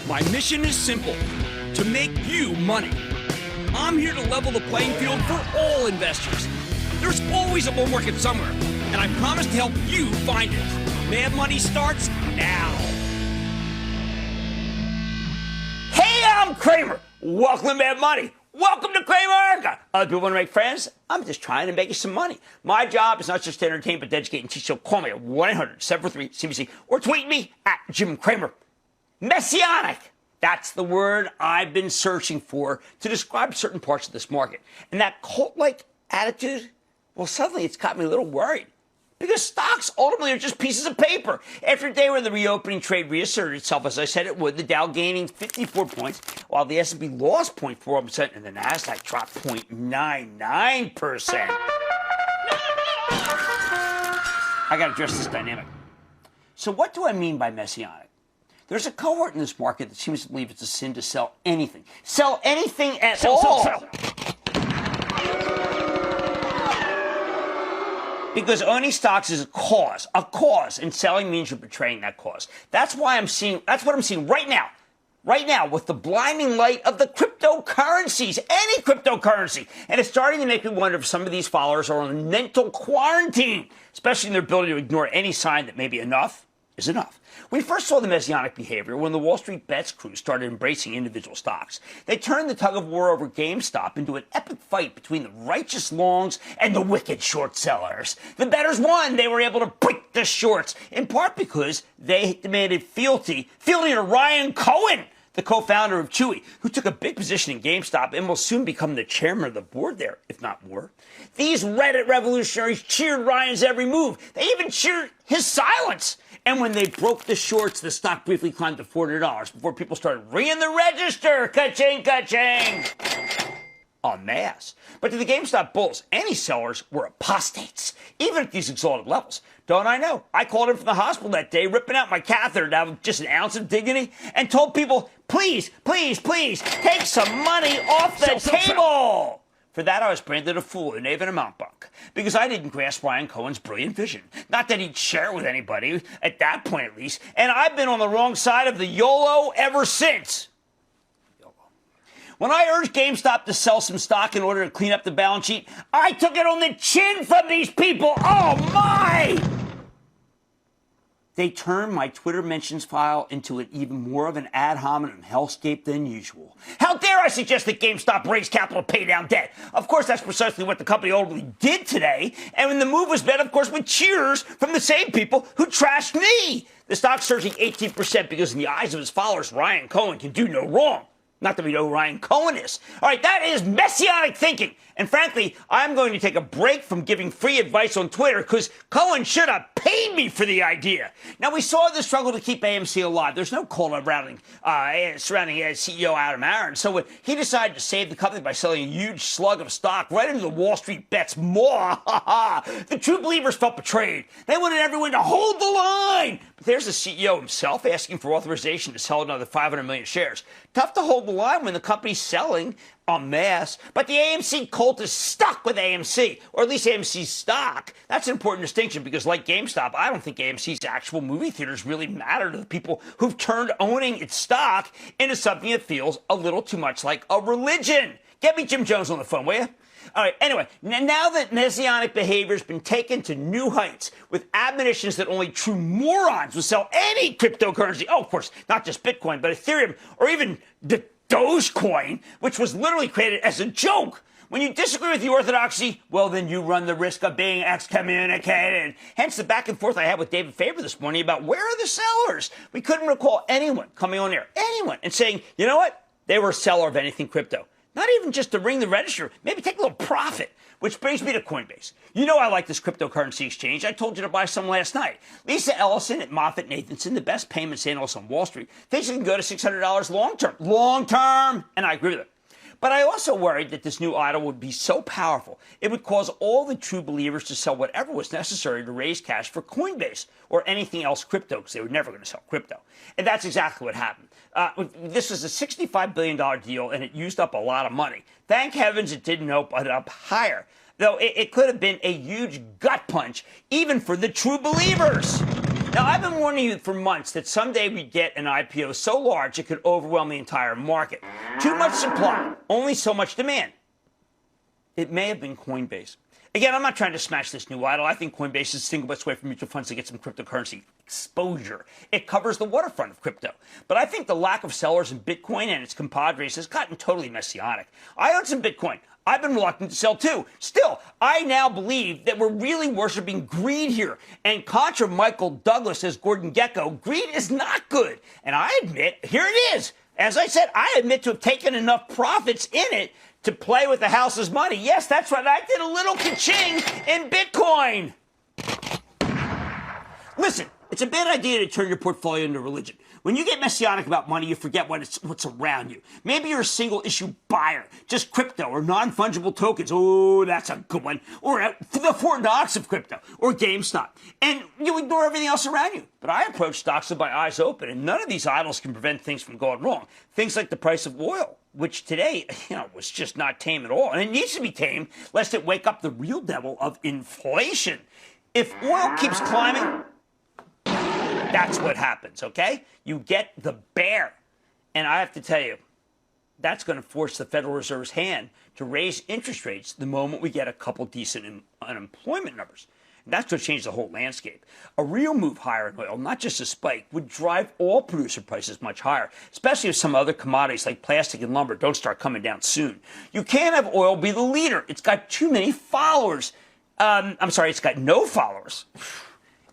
My mission is simple, to make you money. I'm here to level the playing field for all investors. There's always a bull market somewhere, and I promise to help you find it. Mad Money starts now. Hey, I'm Cramer. Welcome to Mad Money. Welcome to Cramer. Other people want to make friends? I'm just trying to make you some money. My job is not just to entertain, but to educate and teach. So call me at 1-800-743-CNBC or tweet me at Jim Cramer. Messianic. That's the word I've been searching for to describe certain parts of this market. And that cult-like attitude, well, suddenly it's got me a little worried. Because stocks ultimately are just pieces of paper. After a day where the reopening trade reasserted itself, as I said it would, the Dow gaining 54 points, while the S&P lost 0.4% and the Nasdaq dropped 0.99%. I got to address this dynamic. So what do I mean by messianic? There's a cohort in this market that seems to believe it's a sin to sell anything. Sell anything at all. Sell. Because owning stocks is a cause, and selling means you're betraying that cause. That's what I'm seeing right now with the blinding light of the cryptocurrencies, any cryptocurrency. And it's starting to make me wonder if some of these followers are on mental quarantine, especially in their ability to ignore any sign that maybe enough is enough. We first saw the messianic behavior when the Wall Street Bets crew started embracing individual stocks. They turned the tug of war over GameStop into an epic fight between the righteous longs and the wicked short sellers. The bettors won. They were able to break the shorts, in part because they demanded fealty to Ryan Cohen, the co-founder of Chewy, who took a big position in GameStop and will soon become the chairman of the board there, if not more. These Reddit revolutionaries cheered Ryan's every move. They even cheered his silence. And when they broke the shorts, the stock briefly climbed to $400 before people started ringing the register. Ka-ching, ka-ching. En masse. But to the GameStop bulls, any sellers were apostates, even at these exalted levels. Don't I know? I called in from the hospital that day, ripping out my catheter to have just an ounce of dignity, and told people, please, please, please, take some money off the table. For that, I was branded a fool, a knave, and a mountebank, because I didn't grasp Ryan Cohen's brilliant vision. Not that he'd share it with anybody, at that point at least, and I've been on the wrong side of the YOLO ever since. When I urged GameStop to sell some stock in order to clean up the balance sheet, I took it on the chin from these people. Oh, my! They turned my Twitter mentions file into an even more of an ad hominem hellscape than usual. How dare I suggest that GameStop raise capital to pay down debt? Of course, that's precisely what the company ultimately did today. And when the move was met, of course, with cheers from the same people who trashed me. The stock surging 18% because in the eyes of his followers, Ryan Cohen can do no wrong. Not that we know who Ryan Cohen is. All right, that is messianic thinking. And frankly, I'm going to take a break from giving free advice on Twitter because Cohen should have paid me for the idea. Now, we saw the struggle to keep AMC alive. There's no call surrounding CEO Adam Aron. So when he decided to save the company by selling a huge slug of stock right into the Wall Street Bets more, the true believers felt betrayed. They wanted everyone to hold the line. But there's the CEO himself asking for authorization to sell another 500 million shares. Tough to hold the line when the company's selling en masse. But the AMC cult is stuck with AMC, or at least AMC's stock. That's an important distinction because, like GameStop, I don't think AMC's actual movie theaters really matter to the people who've turned owning its stock into something that feels a little too much like a religion. Get me Jim Jones on the phone, will you? All right, anyway, now that messianic behavior has been taken to new heights with admonitions that only true morons will sell any cryptocurrency, oh, of course, not just Bitcoin, but Ethereum or even the Dogecoin, which was literally created as a joke. When you disagree with the orthodoxy, well, then you run the risk of being excommunicated. Hence the back and forth I had with David Faber this morning about where are the sellers? We couldn't recall anyone coming on air, anyone, and saying, you know what? They were a seller of anything crypto. Not even just to ring the register, maybe take a little profit, which brings me to Coinbase. You know I like this cryptocurrency exchange. I told you to buy some last night. Lisa Ellison at MoffettNathanson, the best payments analyst on Wall Street, thinks it can go to $600 long-term. Long-term! And I agree with her. But I also worried that this new idol would be so powerful, it would cause all the true believers to sell whatever was necessary to raise cash for Coinbase or anything else crypto, because they were never going to sell crypto. And that's exactly what happened. This was a $65 billion deal, and it used up a lot of money. Thank heavens it didn't open up higher, though it could have been a huge gut punch, even for the true believers. Now, I've been warning you for months that someday we'd get an IPO so large it could overwhelm the entire market. Too much supply, only so much demand. It may have been Coinbase. Again, I'm not trying to smash this new idol. I think Coinbase is the single best way for mutual funds to get some cryptocurrency exposure. It covers the waterfront of crypto. But I think the lack of sellers in Bitcoin and its compadres has gotten totally messianic. I own some Bitcoin. I've been reluctant to sell too. Still, I now believe that we're really worshiping greed here. And contra Michael Douglas as Gordon Gekko, greed is not good. And I admit, here it is. As I said, I admit to have taken enough profits in it to play with the house's money. Yes, that's right. I did a little ka-ching in Bitcoin. Listen, it's a bad idea to turn your portfolio into religion. When you get messianic about money, you forget what's around you. Maybe you're a single issue buyer, just crypto or non-fungible tokens. Oh, that's a good one. Or the Fort Knox of crypto or GameStop. And you ignore everything else around you. But I approach stocks with my eyes open, and none of these idols can prevent things from going wrong. Things like the price of oil, which today, was just not tame at all. And it needs to be tamed lest it wake up the real devil of inflation. If oil keeps climbing, that's what happens, okay? You get the bear. And I have to tell you, that's going to force the Federal Reserve's hand to raise interest rates the moment we get a couple decent unemployment numbers. And that's going to change the whole landscape. A real move higher in oil, not just a spike, would drive all producer prices much higher, especially if some other commodities like plastic and lumber don't start coming down soon. You can't have oil be the leader. It's got too many followers. It's got no followers.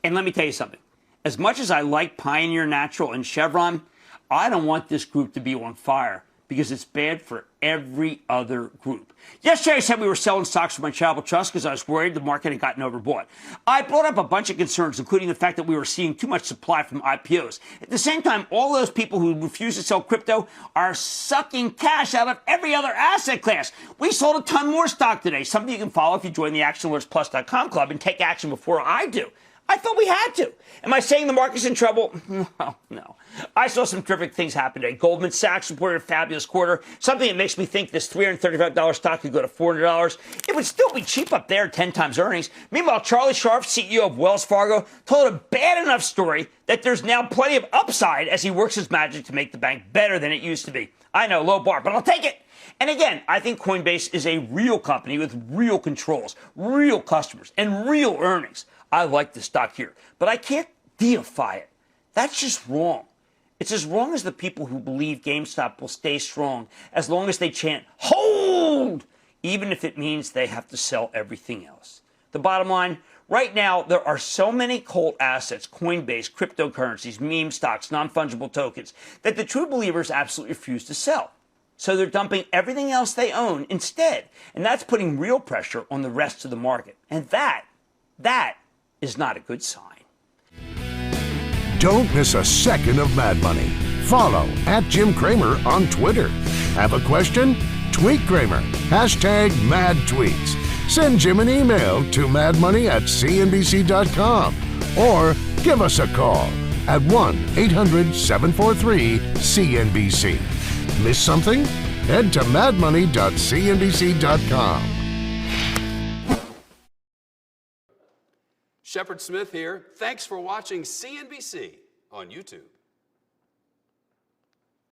And let me tell you something. As much as I like Pioneer Natural and Chevron, I don't want this group to be on fire because it's bad for every other group. Yesterday, I said we were selling stocks for my charitable trust because I was worried the market had gotten overbought. I brought up a bunch of concerns, including the fact that we were seeing too much supply from IPOs. At the same time, all those people who refuse to sell crypto are sucking cash out of every other asset class. We sold a ton more stock today, something you can follow if you join the ActionAlertsPlus.com club and take action before I do. I thought we had to. Am I saying the market's in trouble? No. I saw some terrific things happen today. Goldman Sachs reported a fabulous quarter, something that makes me think this $335 stock could go to $400. It would still be cheap up there, 10 times earnings. Meanwhile, Charlie Scharf, CEO of Wells Fargo, told a bad enough story that there's now plenty of upside as he works his magic to make the bank better than it used to be. I know, low bar, but I'll take it. And again, I think Coinbase is a real company with real controls, real customers, and real earnings. I like the stock here, but I can't deify it. That's just wrong. It's as wrong as the people who believe GameStop will stay strong as long as they chant, hold, even if it means they have to sell everything else. The bottom line, right now, there are so many cold assets, Coinbase, cryptocurrencies, meme stocks, non-fungible tokens, that the true believers absolutely refuse to sell. So they're dumping everything else they own instead. And that's putting real pressure on the rest of the market. And that is not a good sign. Don't miss a second of Mad Money. Follow @Jim Cramer on Twitter. Have a question? Tweet Cramer. #MadTweets. Send Jim an email to madmoney@cnbc.com or give us a call at 1-800-743-CNBC. Miss something? Head to madmoney.cnbc.com. Shepard Smith here. Thanks for watching CNBC on YouTube.